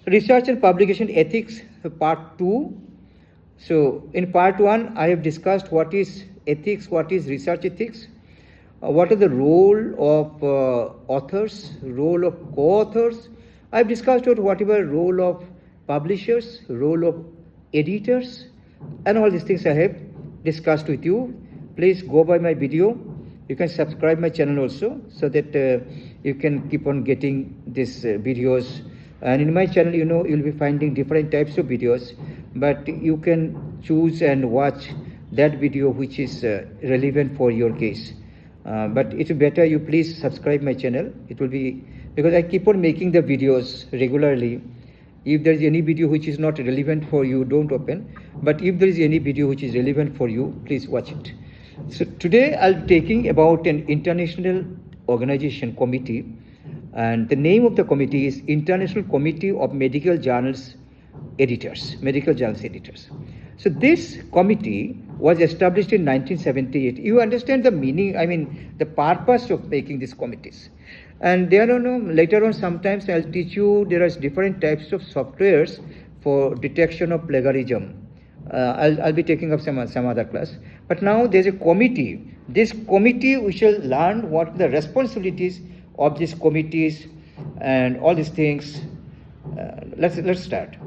Research and Publication Ethics, Part 2. So, in Part 1, I have discussed what is ethics, what is research ethics, what are the role of authors, role of co-authors. I have discussed whatever role of publishers, role of editors, and all these things I have discussed with you. Please go by my video. You can subscribe my channel also, so that you can keep on getting these videos. And in my channel, you'll be finding different types of videos, but you can choose and watch that video which is relevant for your case. But it's better you please subscribe my channel. It will be, because I keep on making the videos regularly. If there is any video which is not relevant for you, don't open. But if there is any video which is relevant for you, please watch it. So today I'll be taking about an international organization committee, and the name of the committee is International Committee of Medical Journals Editors, Medical Journals Editors. So this committee was established in 1978. You understand the meaning, the purpose of making these committees. And there later on sometimes I'll teach you there are different types of softwares for detection of plagiarism. I'll be taking up some other class. But now there's a committee. This committee, we shall learn what the responsibilities of these committees and all these things. Let's start.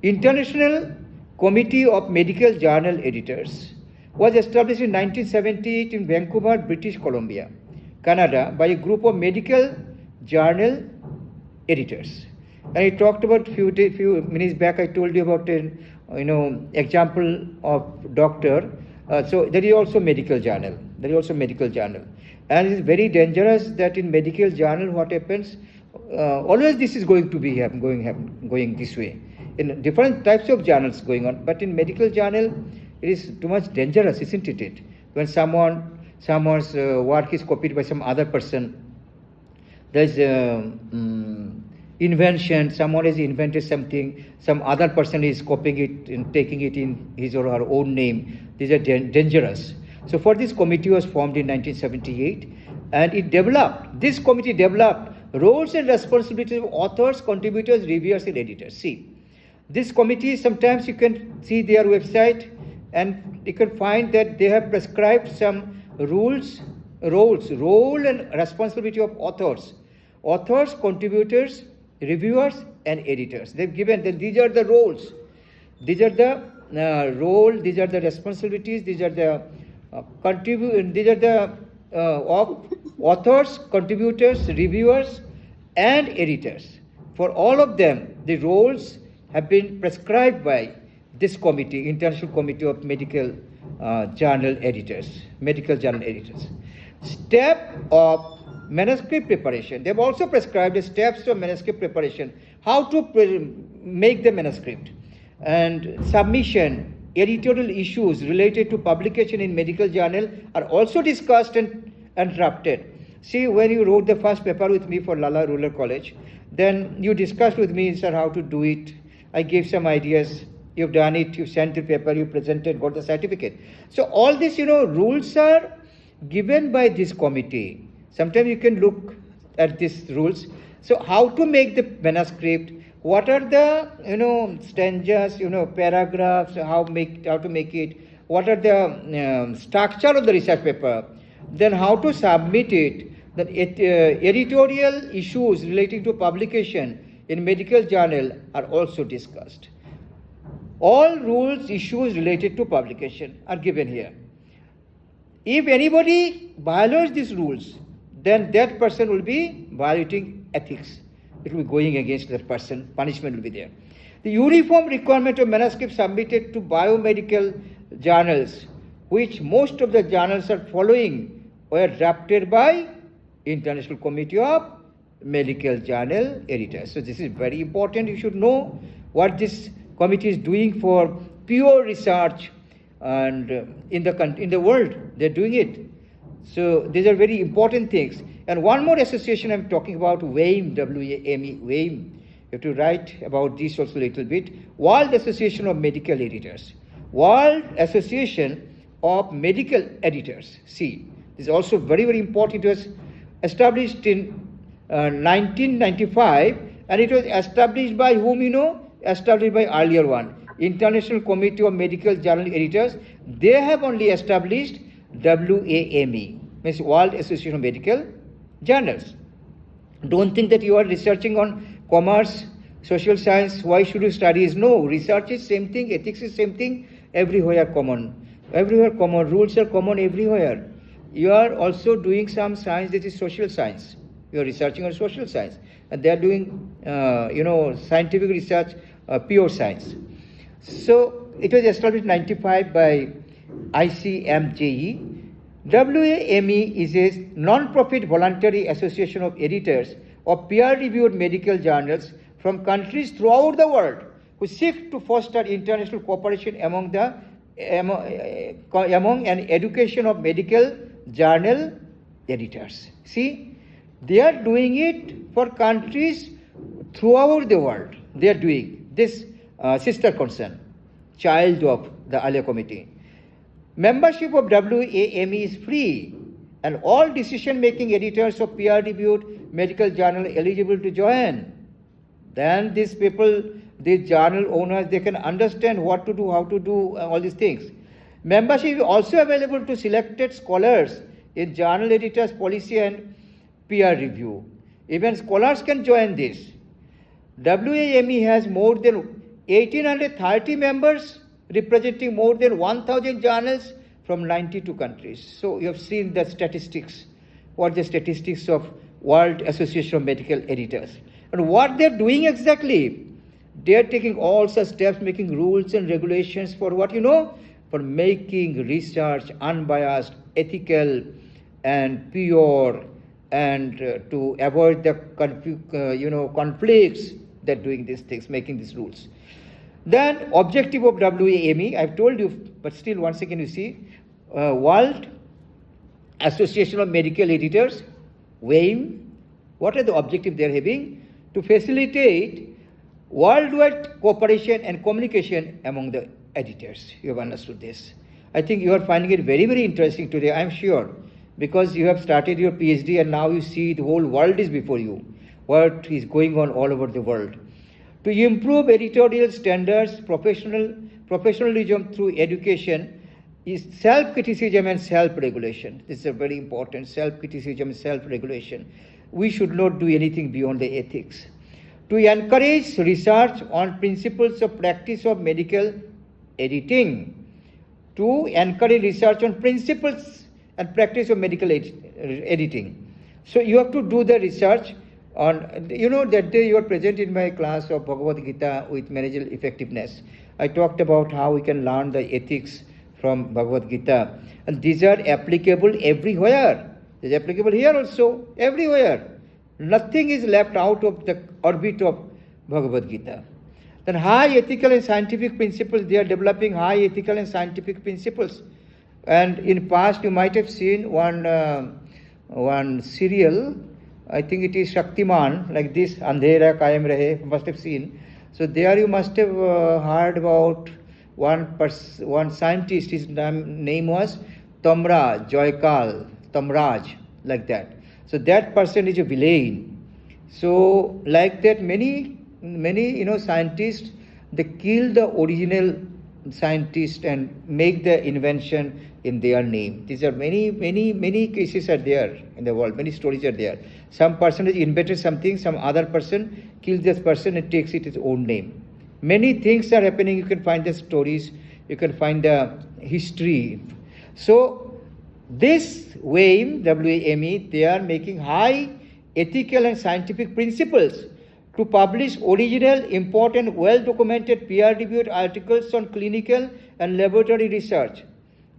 International Committee of Medical Journal Editors was established in 1978 in Vancouver, British Columbia, Canada, by a group of medical journal editors. And I talked about few minutes back. I told you about an example of doctor. So there is also medical journal. And it is very dangerous that in medical journal what happens, always this is going to be going this way. In different types of journals going on, but in medical journal, it is too much dangerous, isn't it? When someone's work is copied by some other person, there's invention, someone has invented something, some other person is copying it and taking it in his or her own name. These are dangerous. So for this committee was formed in 1978, and this committee developed roles and responsibilities of authors, contributors, reviewers, and editors. See, this committee, sometimes you can see their website and you can find that they have prescribed some role and responsibility of authors, contributors, reviewers, and editors. They've given that these are the roles, these are the these are the responsibilities, these are the of authors, contributors, reviewers, and editors. For all of them, the roles have been prescribed by this committee, International Committee of Medical Journal Editors. Step of manuscript preparation. They've also prescribed the steps of manuscript preparation, how to make the manuscript, and submission, editorial issues related to publication in medical journal are also discussed and drafted. See, when you wrote the first paper with me for Lala Rural College, then you discussed with me, sir, how to do it. I gave some ideas, you've done it, you sent the paper, you presented, got the certificate. So all these, rules are given by this committee. Sometimes you can look at these rules. So how to make the manuscript, what are the, stanzas, paragraphs, how to make it, what are the structure of the research paper, then how to submit it, the editorial issues relating to publication in medical journal are also discussed. All rules, issues related to publication are given here. If anybody violates these rules, then that person will be violating ethics. It will be going against that person, punishment will be there. The uniform requirement of manuscripts submitted to biomedical journals, which most of the journals are following, were drafted by International Committee of Medical Journal Editors. So this is very important. You should know what this committee is doing for pure research, and in the world they're doing it. So these are very important things. And one more association I'm talking about, WAME, W-A-M-E, WAME. You have to write about this also a little bit. World Association of Medical Editors. World Association of Medical Editors. See, this is also very, very important. It was established in 1995 And it was established by whom, established by earlier one, International Committee of Medical Journal Editors. They have only established WAME, means World Association of Medical Journals. Don't think that you are researching on commerce, social science, why should you study? No, research is same thing, ethics is same thing, everywhere common. Everywhere common, rules are common everywhere. You are also doing some science that is social science. You are researching on social science. And they are doing, scientific research, pure science. So it was established in 1995 by ICMJE. WAME is a non-profit voluntary association of editors of peer-reviewed medical journals from countries throughout the world who seek to foster international cooperation among an education of medical journal editors. See, they are doing it for countries throughout the world. They are doing this sister concern, child of the earlier committee. Membership of WAME is free, and all decision-making editors of peer-reviewed medical journal eligible to join. Then these people, these journal owners, they can understand what to do, how to do all these things. Membership is also available to selected scholars in journal editors policy and peer review. Even scholars can join this. WAME has more than 1,830 members representing more than 1,000 journals from 92 countries. So you have seen the statistics. What the statistics of World Association of Medical Editors. And what they're doing exactly? They're taking all such steps, making rules and regulations for what, for making research unbiased, ethical, and pure, and to avoid the conflicts. They're doing these things, making these rules. Then objective of WAME, I've told you, but still once again you see, World Association of Medical Editors, WAME, what are the objectives they're having? To facilitate worldwide cooperation and communication among the editors. You have understood this. I think you are finding it very, very interesting today, I'm sure, because you have started your PhD and now you see the whole world is before you, what is going on all over the world. To improve editorial standards, professionalism through education is self-criticism and self-regulation. This is a very important, self-criticism and self-regulation. We should not do anything beyond the ethics. To encourage research on principles of practice of medical editing. To encourage research on principles and practice of medical editing. So you have to do the research on, that day you were present in my class of Bhagavad Gita with managerial effectiveness. I talked about how we can learn the ethics from Bhagavad Gita. And these are applicable everywhere. It is applicable here also, everywhere. Nothing is left out of the orbit of Bhagavad Gita. Then high ethical and scientific principles, they are developing high ethical and scientific principles. And in past you might have seen one serial, I think it is Shaktiman, like this, Andhera Kayam Rahe, must have seen. So there you must have heard about one scientist, his name was Tamraj, Joykal, Tamraj, like that. So that person is a villain. So like that, many scientists, they kill the original scientist and make the invention in their name. These are many cases are there in the world. Many stories are there. Some person has invented something, some other person kills this person and takes it his own name. Many things are happening. You can find the stories. You can find the history. So this WAME, WAME, they are making high ethical and scientific principles to publish original, important, well-documented, peer-reviewed articles on clinical and laboratory research.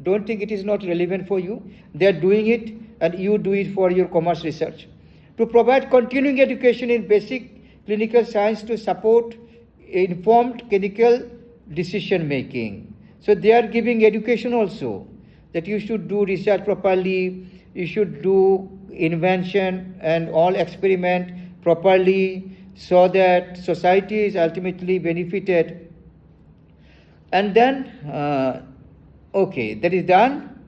Don't think it is not relevant for you. They are doing it and you do it for your commerce research. To provide continuing education in basic clinical science to support informed clinical decision making. So they are giving education also, that you should do research properly, you should do invention and all experiment properly so that society is ultimately benefited. And then, okay, that is done.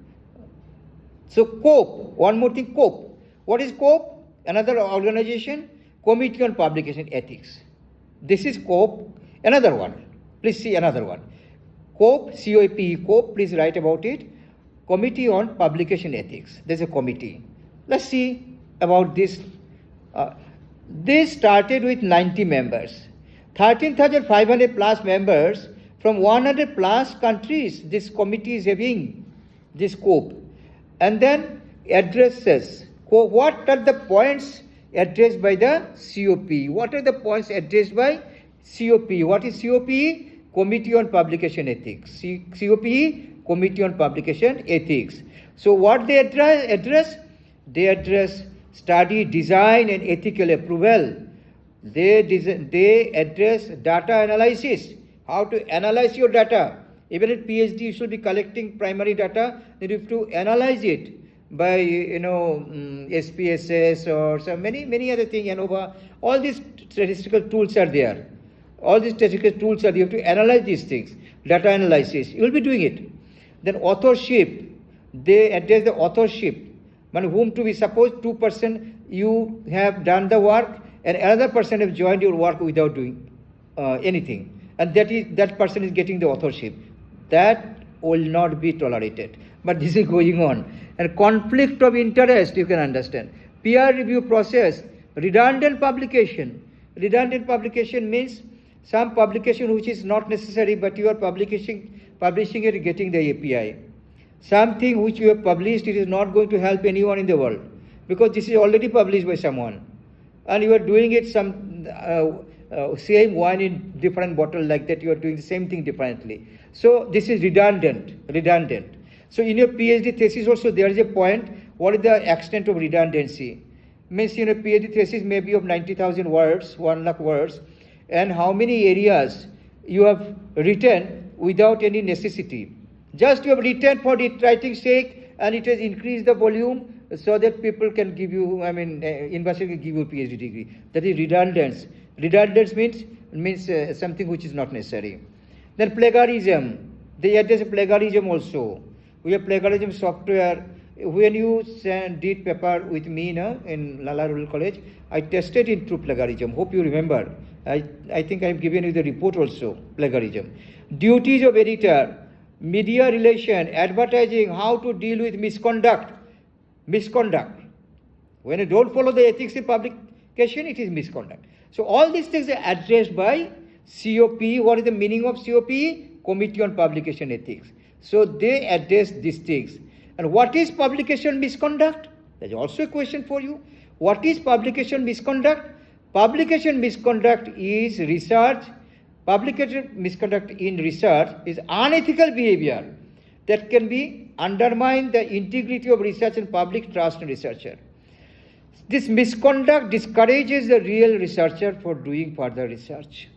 So COPE, one more thing, COPE. What is COPE? Another organization, Committee on Publication Ethics. This is COPE. Another one. Please see another one. COPE, C-O-P-E, COPE, please write about it. Committee on Publication Ethics. There's a committee. Let's see about this. This started with 90 members. 13,500 plus members from 100 plus countries. This committee is having this COPE. And then addresses. What are the points addressed by the COP? What are the points addressed by COP? What is COP? Committee on Publication Ethics. COP, Committee on Publication Ethics. So what they address? They address study, design and ethical approval. They address data analysis. How to analyze your data. Even in PhD, you should be collecting primary data. Then you have to analyze it by SPSS or some many other things, ANOVA. All these statistical tools are there. All these statistical tools are there. You have to analyze these things. Data analysis. You will be doing it. Then authorship. They address the authorship. Whom to be, suppose 2% you have done the work and another person have joined your work without doing anything. And that person is getting the authorship. That will not be tolerated. But this is going on. And conflict of interest, you can understand. Peer review process, redundant publication. Redundant publication means some publication which is not necessary, but you are publishing it, getting the API. Something which you have published, it is not going to help anyone in the world, because this is already published by someone. And you are doing it same wine in different bottle, like that you are doing the same thing differently. So this is redundant. So in your PhD thesis also there is a point, what is the extent of redundancy? Means in a PhD thesis may be of 90,000 words, 1 lakh words, and how many areas you have written without any necessity. Just you have written for the writing's sake, and it has increased the volume so that people can give you, university can give you a PhD degree. That is redundance. Redundance means something which is not necessary. Then plagiarism. They address plagiarism also. We have plagiarism software. When you did paper with me in Lala Rural College, I tested it through plagiarism. Hope you remember. I think I have given you the report also, plagiarism. Duties of editor, media relation, advertising, how to deal with misconduct. When you don't follow the ethics in publication, it is misconduct. So all these things are addressed by COP. What is the meaning of COP? Committee on Publication Ethics. So they address these things. And what is publication misconduct? That's also a question for you. What is publication misconduct? Publication misconduct is research. Publication misconduct in research is unethical behavior that can be undermine the integrity of research and public trust in researcher. This misconduct discourages the real researcher for doing further research.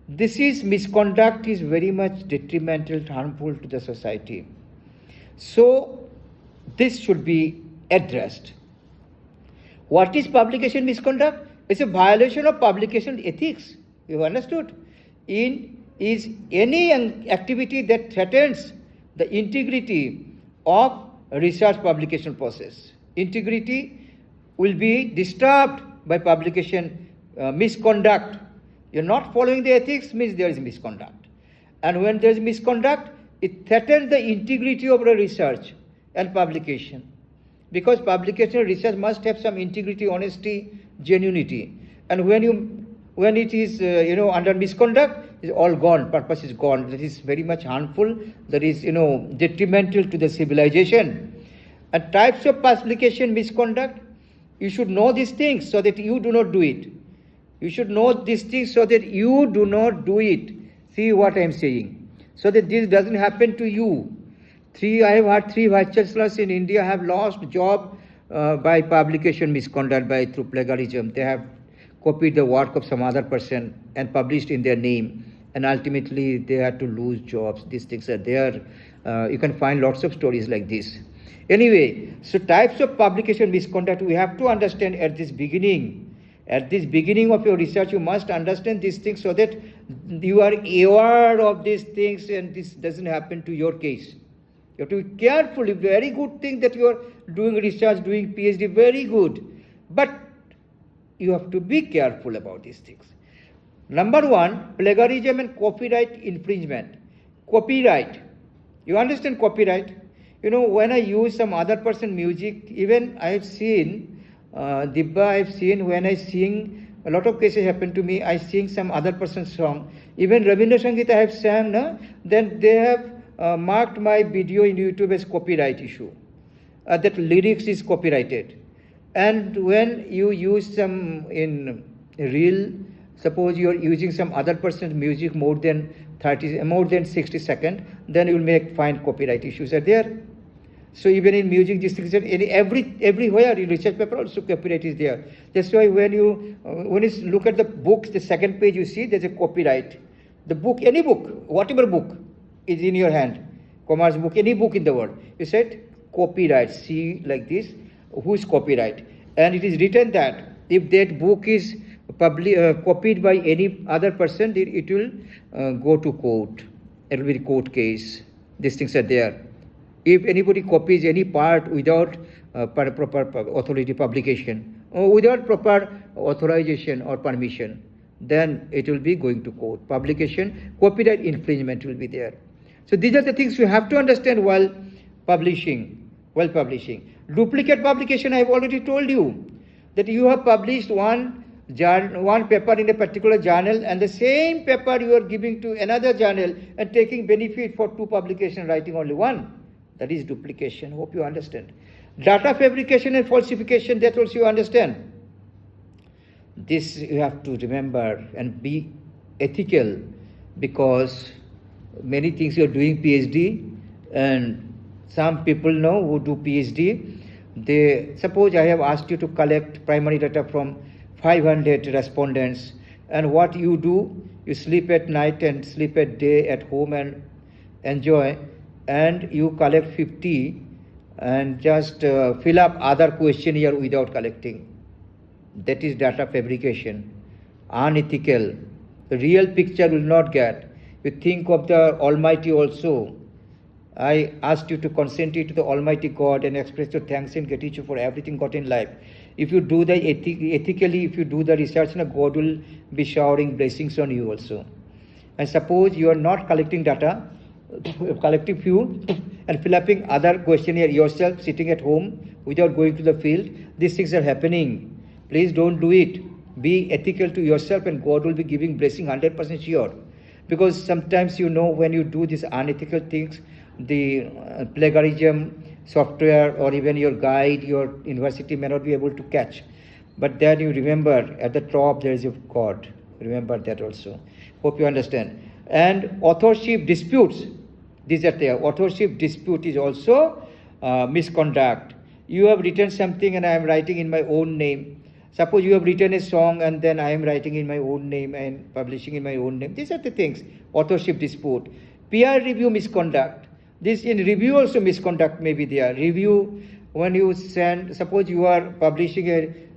This misconduct is very much detrimental, harmful to the society. So this should be addressed. What is publication misconduct? It's a violation of publication ethics. You understood? Is any activity that threatens the integrity of research publication process. Integrity will be disturbed by publication misconduct. You're not following the ethics means there is misconduct. And when there is misconduct, it threatens the integrity of the research and publication. Because publication research must have some integrity, honesty, genuinity. And when it is under misconduct, it's all gone, purpose is gone. That is very much harmful, that is detrimental to the civilization. And types of publication misconduct, you should know these things so that you do not do it. You should know these things so that you do not do it. See what I am saying. So that this doesn't happen to you. I have had 3 vice chancellors in India have lost job by publication misconduct, through plagiarism. They have copied the work of some other person and published in their name, and ultimately they had to lose jobs. These things are there. You can find lots of stories like this. Anyway, so types of publication misconduct we have to understand at this beginning. At this beginning of your research, you must understand these things so that you are aware of these things and this doesn't happen to your case. You have to be careful. It's a very good thing that you are doing research, doing PhD, very good. But you have to be careful about these things. Number one, plagiarism and copyright infringement. Copyright. You understand copyright? You know, when I use some other person music, even I have seen, Dibba, I have seen when I sing, a lot of cases happen to me, I sing some other person's song. Even Rabindra Sangeet I have sang, no? Then they have marked my video in YouTube as copyright issue. That lyrics is copyrighted. And when you use some in reel, suppose you are using some other person's music more than 60 seconds, then you will make fine copyright issues are there. So even in music distribution, everywhere in research paper also copyright is there. That's why when you look at the books, the second page you see there's a copyright. The book, any book, whatever book is in your hand, commerce book, any book in the world, you said copyright, see like this, whose copyright? And it is written that if that book is copied by any other person, it will go to court. It will be a court case. These things are there. If anybody copies any part without proper authority publication or without proper authorization or permission, then it will be going to court. Publication, copyright infringement will be there. So these are the things you have to understand while publishing. Duplicate publication, I have already told you that you have published one paper in a particular journal and the same paper you are giving to another journal and taking benefit for two publications, writing only one. That is duplication. Hope you understand. Data fabrication and falsification, that also you understand. This you have to remember and be ethical, because many things you are doing PhD, and some people know who do PhD, they suppose I have asked you to collect primary data from 500 respondents, and what you do, you sleep at night and sleep at day at home and enjoy, and you collect 50 and just fill up other questionnaire without collecting. That is data fabrication, unethical. The real picture will not get. You think of the Almighty also. I asked you to concentrate to the Almighty God and express your thanks and gratitude for everything got in life. If you do that ethically, if you do the research, God will be showering blessings on you also. And suppose you are not collecting data, collecting few and fill up other questionnaire yourself, sitting at home without going to the field, these things are happening. Please don't do it. Be ethical to yourself and God will be giving blessing 100% sure. Because sometimes when you do these unethical things, the plagiarism software or even your guide, your university may not be able to catch. But then you remember at the top there is a God. Remember that also. Hope you understand. And authorship disputes. These are there. Authorship dispute is also misconduct. You have written something and I am writing in my own name. Suppose you have written a song and then I am writing in my own name and publishing in my own name. These are the things. Authorship dispute. Peer review misconduct. This in review also misconduct may be there. Review, when you send, suppose you are publishing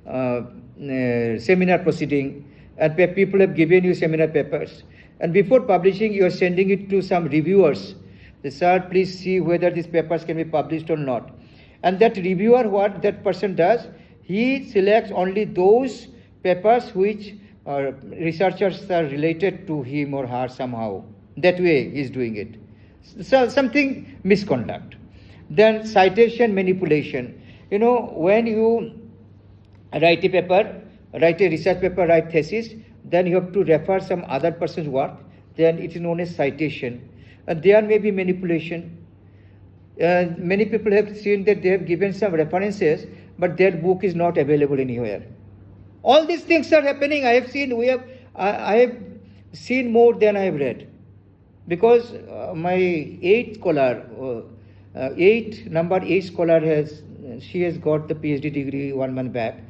a seminar proceeding and people have given you seminar papers. And before publishing, you are sending it to some reviewers. They say, sir, please see whether these papers can be published or not. And that reviewer, what that person does, he selects only those papers which researchers are related to him or her somehow. That way he is doing it. So something misconduct. Then citation manipulation. When you write a paper, write a research paper, write thesis, then you have to refer some other person's work, then it is known as citation. And there may be manipulation. Many people have seen that they have given some references, but their book is not available anywhere. All these things are happening. I have seen more than I have read. Because my number 8 scholar she has got the PhD degree 1 month back,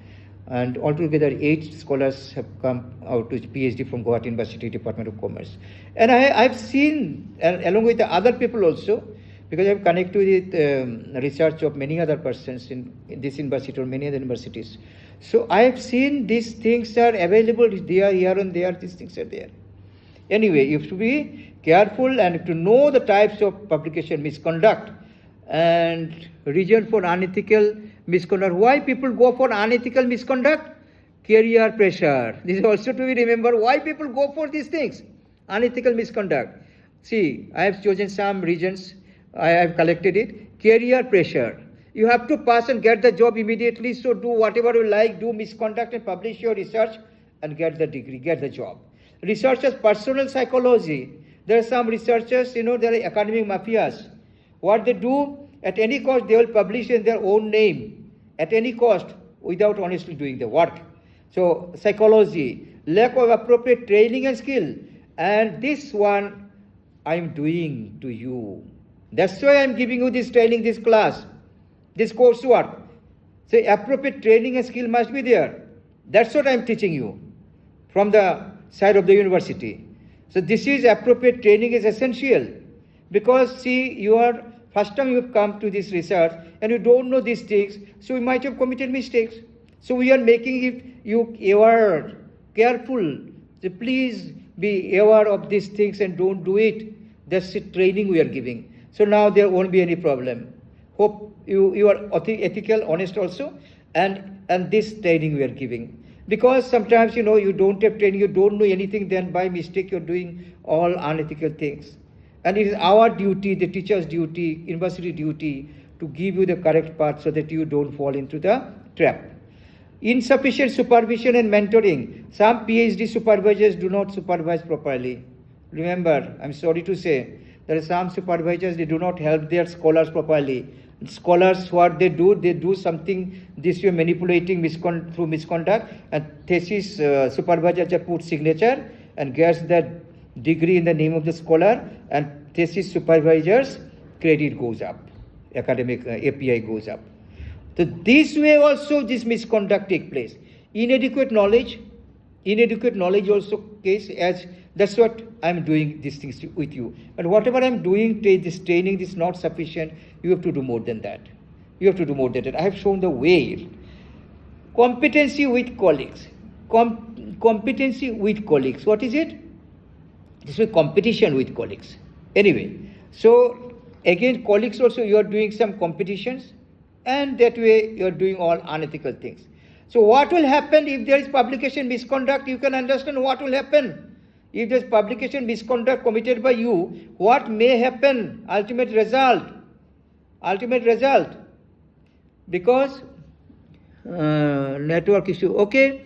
and altogether 8 scholars have come out with PhD from Guwahati University Department of Commerce. And I've seen, along with the other people also, because I've connected with research of many other persons in this university or many other universities. So I have seen these things are available there, here and there, these things are there. Anyway, you have to be careful and to know the types of publication misconduct and reason for unethical misconduct. Why people go for unethical misconduct? career pressure. This is also to be remembered why people go for these things. Unethical misconduct. See, I have chosen some regions, I have collected it. Career pressure. You have to pass and get the job immediately, so do whatever you like, do misconduct and publish your research and get the degree, get the job. Researchers' personal psychology. There are some researchers, there are academic mafias. What they do, at any cost, they will publish in their own name, at any cost, without honestly doing the work. So, psychology, lack of appropriate training and skill. And this one I am doing to you. That's why I am giving you this training, this class, this coursework. So, appropriate training and skill must be there. That's what I am teaching you from the side of the university. So, this is appropriate training is essential. Because see, you are first time you have come to this research and you don't know these things, so you might have committed mistakes. So we are making it you aware, careful. So please be aware of these things and don't do it. That's the training we are giving. So now there won't be any problem. Hope you are ethical, honest also, and this training we are giving. Because sometimes you don't have training, you don't know anything, then by mistake you're doing all unethical things. And it is our duty, the teacher's duty, university duty, to give you the correct path so that you don't fall into the trap. Insufficient supervision and mentoring. Some PhD supervisors do not supervise properly. Remember, I'm sorry to say, there are some supervisors, they do not help their scholars properly. Scholars, what they do something, this way manipulating through misconduct, and thesis supervisor just put signature and gets that degree in the name of the scholar, and thesis supervisor's credit goes up, academic API goes up. So this way also this misconduct take place. Inadequate knowledge also case, as that's what I'm doing these things with you. And whatever I'm doing, this training is not sufficient. You have to do more than that. I have shown the way. Competency with colleagues. Competency with colleagues. What is it? This is competition with colleagues. Anyway, so again, colleagues also, you are doing some competitions, and that way you are doing all unethical things. So what will happen if there is publication misconduct? You can understand what will happen. If there is publication misconduct committed by you, what may happen? Ultimate result. Because network issue. Okay.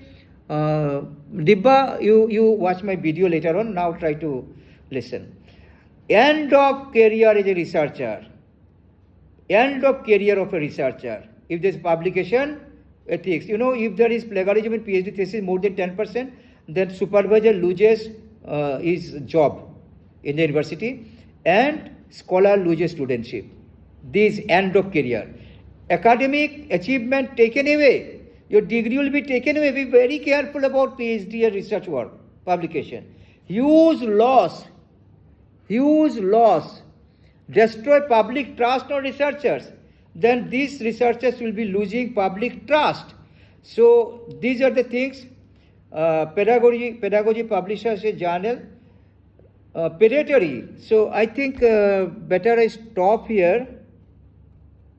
Dibba, you watch my video later on. Now try to listen. End of career as a researcher. End of career of a researcher. If there is publication, ethics. If there is plagiarism in PhD thesis more than 10%, then supervisor loses his job in the university, and scholar loses studentship. This end of career. Academic achievement taken away. Your degree will be taken away. Be very careful about PhD and research work, publication. Huge loss. Destroy public trust on researchers. Then these researchers will be losing public trust. So these are the things. Pedagogy publishes a journal. Predatory. So I think better I stop here.